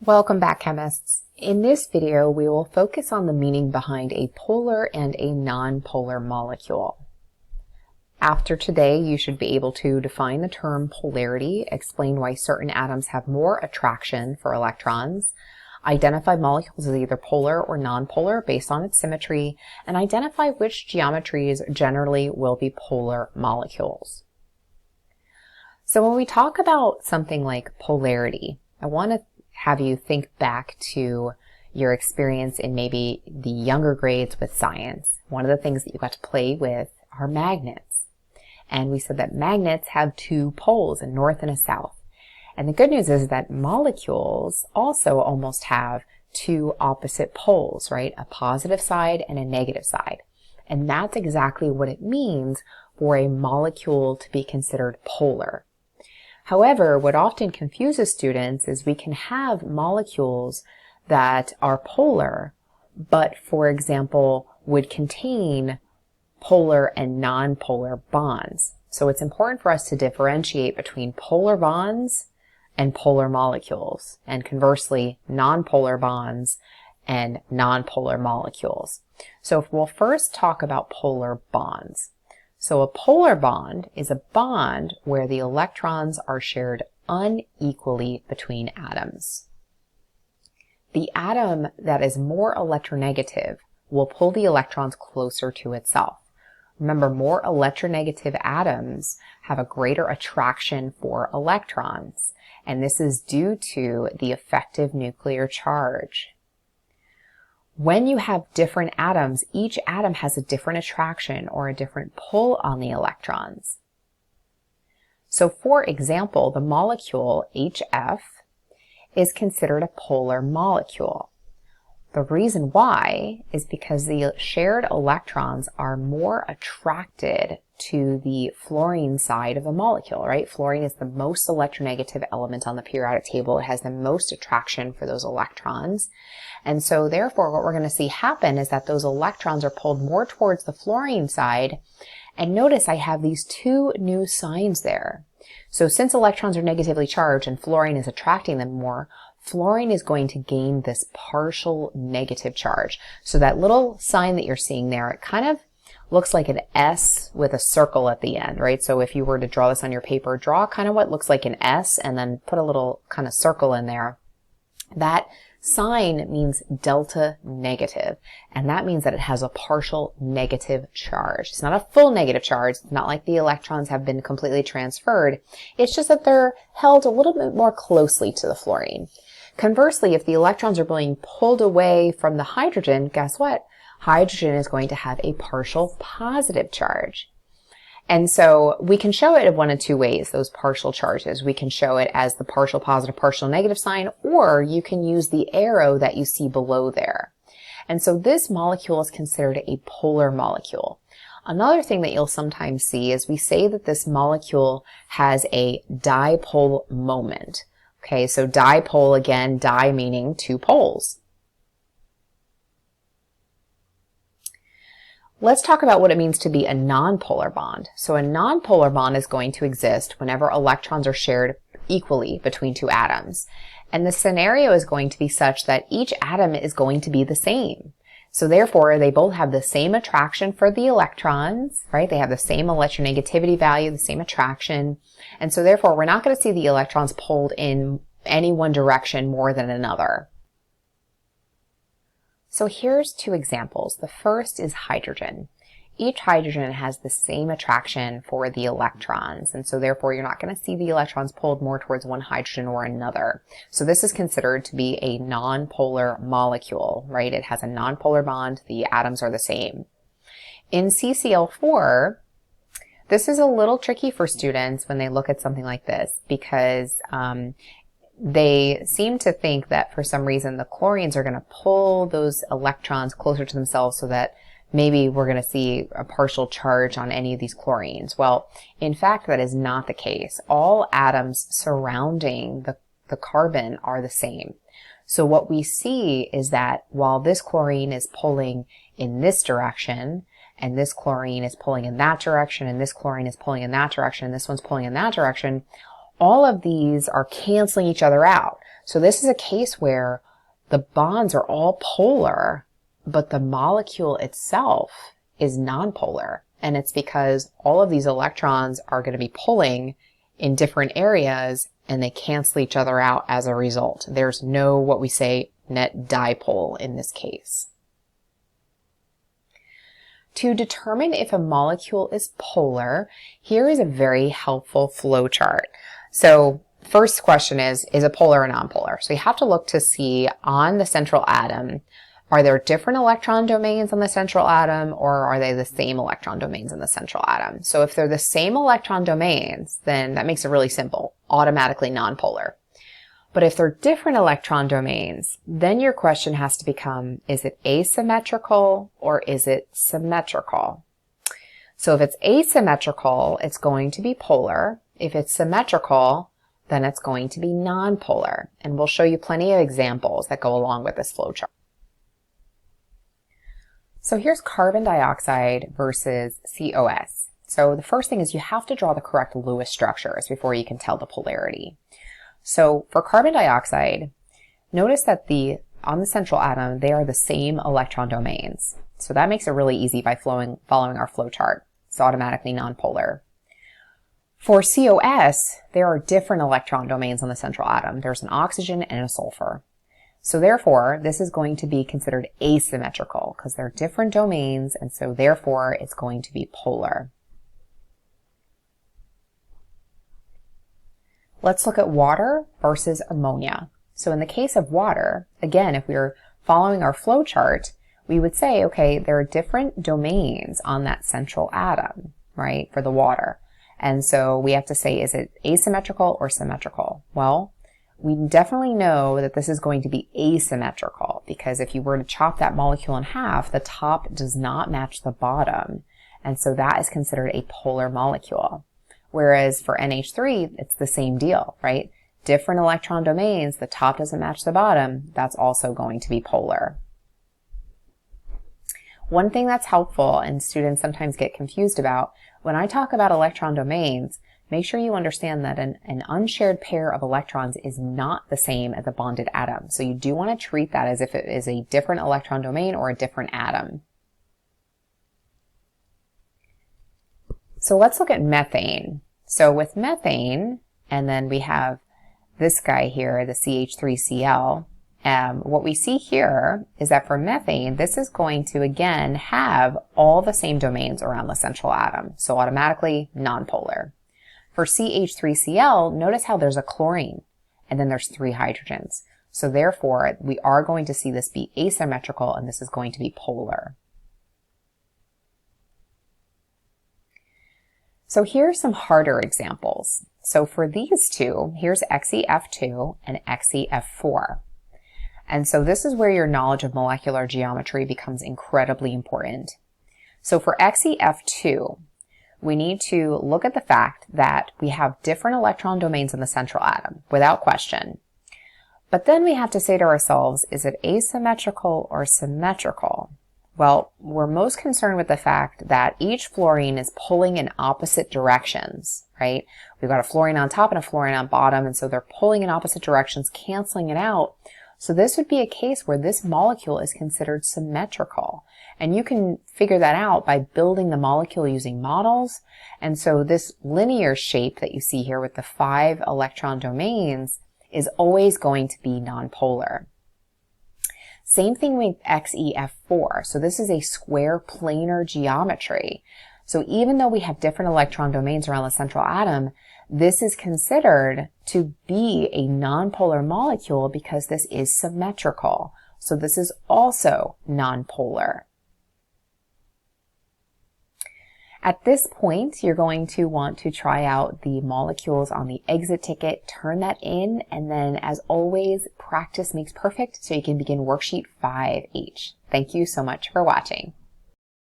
Welcome back, chemists. In this video, we will focus on the meaning behind a polar and a nonpolar molecule. After today, you should be able to define the term polarity, explain why certain atoms have more attraction for electrons, identify molecules as either polar or nonpolar based on its symmetry, and identify which geometries generally will be polar molecules. So when we talk about something like polarity, I want to have you think back to your experience in maybe the younger grades with science. One of the things that you got to play with are magnets. And we said that magnets have two poles, a north and a south. And the good news is that molecules also almost have two opposite poles, right? A positive side and a negative side. And that's exactly what it means for a molecule to be considered polar. However, what often confuses students is we can have molecules that are polar, but for example, would contain polar and nonpolar bonds. So it's important for us to differentiate between polar bonds and polar molecules, and conversely, nonpolar bonds and nonpolar molecules. So we'll first talk about polar bonds. So a polar bond is a bond where the electrons are shared unequally between atoms. The atom that is more electronegative will pull the electrons closer to itself. Remember, more electronegative atoms have a greater attraction for electrons, and this is due to the effective nuclear charge. When you have different atoms, each atom has a different attraction or a different pull on the electrons. So for example, the molecule HF is considered a polar molecule. The reason why is because the shared electrons are more attracted to the fluorine side of the molecule, right? Fluorine is the most electronegative element on the periodic table. It has the most attraction for those electrons. And so therefore, what we're going to see happen is that those electrons are pulled more towards the fluorine side. And notice I have these two new signs there. So since electrons are negatively charged and fluorine is attracting them more, fluorine is going to gain this partial negative charge. So that little sign that you're seeing there, it kind of looks like an S with a circle at the end, right? So if you were to draw this on your paper, draw kind of what looks like an S and then put a little kind of circle in there. That sign means delta negative, and that means that it has a partial negative charge. It's not a full negative charge. It's not like the electrons have been completely transferred. It's just that they're held a little bit more closely to the fluorine. Conversely, if the electrons are being pulled away from the hydrogen, guess what? Hydrogen is going to have a partial positive charge. And so we can show it in one of two ways, those partial charges. We can show it as the partial positive, partial negative sign, or you can use the arrow that you see below there. And so this molecule is considered a polar molecule. Another thing that you'll sometimes see is we say that this molecule has a dipole moment. Okay, so dipole, again, di meaning two poles. Let's talk about what it means to be a nonpolar bond. So a nonpolar bond is going to exist whenever electrons are shared equally between two atoms. And the scenario is going to be such that each atom is going to be the same. So therefore, they both have the same attraction for the electrons, right? They have the same electronegativity value, the same attraction. And so therefore, we're not going to see the electrons pulled in any one direction more than another. So here's two examples. The first is hydrogen. Each hydrogen has the same attraction for the electrons, and so therefore you're not going to see the electrons pulled more towards one hydrogen or another. So this is considered to be a nonpolar molecule, right? It has a nonpolar bond. The atoms are the same. In CCl4, this is a little tricky for students when they look at something like this because they seem to think that for some reason the chlorines are going to pull those electrons closer to themselves so that maybe we're going to see a partial charge on any of these chlorines. Well, in fact, that is not the case. All atoms surrounding the carbon are the same. So what we see is that while this chlorine is pulling in this direction, and this chlorine is pulling in that direction, and this chlorine is pulling in that direction, and this one's pulling in that direction, all of these are canceling each other out. So this is a case where the bonds are all polar, but the molecule itself is nonpolar. And it's because all of these electrons are going to be pulling in different areas and they cancel each other out as a result. There's no, what we say, net dipole in this case. To determine if a molecule is polar, here is a very helpful flow chart. So first question is it polar or nonpolar? So you have to look to see on the central atom, are there different electron domains on the central atom, or are they the same electron domains in the central atom? So if they're the same electron domains, then that makes it really simple, automatically nonpolar. But if they're different electron domains, then your question has to become, is it asymmetrical or is it symmetrical? So if it's asymmetrical, it's going to be polar. If it's symmetrical, then it's going to be nonpolar. And we'll show you plenty of examples that go along with this flowchart. So here's carbon dioxide versus COS. So the first thing is you have to draw the correct Lewis structures before you can tell the polarity. So for carbon dioxide, notice that on the central atom, they are the same electron domains. So that makes it really easy by following our flow chart. It's automatically nonpolar. For COS, there are different electron domains on the central atom. There's an oxygen and a sulfur. So therefore, this is going to be considered asymmetrical because they're different domains, and so therefore it's going to be polar. Let's look at water versus ammonia. So in the case of water, again, if we were following our flow chart, we would say, okay, there are different domains on that central atom, right, for the water. And so we have to say, is it asymmetrical or symmetrical? Well, we definitely know that this is going to be asymmetrical because if you were to chop that molecule in half, the top does not match the bottom. And so that is considered a polar molecule. Whereas for NH3, it's the same deal, right? Different electron domains, the top doesn't match the bottom, that's also going to be polar. One thing that's helpful and students sometimes get confused about, when I talk about electron domains, make sure you understand that an unshared pair of electrons is not the same as a bonded atom. So you do want to treat that as if it is a different electron domain or a different atom. So let's look at methane. So with methane, and then we have this guy here, the CH3Cl, what we see here is that for methane, this is going to again have all the same domains around the central atom, so automatically nonpolar. For CH3Cl, notice how there's a chlorine, and then there's 3 hydrogens. So therefore, we are going to see this be asymmetrical, and this is going to be polar. So here are some harder examples. So for these two, here's XeF2 and XeF4. And so this is where your knowledge of molecular geometry becomes incredibly important. So for XeF2, we need to look at the fact that we have different electron domains in the central atom, without question. But then we have to say to ourselves, is it asymmetrical or symmetrical? Well, we're most concerned with the fact that each fluorine is pulling in opposite directions, right? We've got a fluorine on top and a fluorine on bottom, and so they're pulling in opposite directions, canceling it out. So this would be a case where this molecule is considered symmetrical. And you can figure that out by building the molecule using models. And so this linear shape that you see here with the 5 electron domains is always going to be nonpolar. Same thing with XeF4. So this is a square planar geometry. So even though we have different electron domains around the central atom, this is considered to be a nonpolar molecule because this is symmetrical. So this is also nonpolar. At this point, you're going to want to try out the molecules on the exit ticket, turn that in, and then as always, practice makes perfect, so you can begin worksheet 5H. Thank you so much for watching.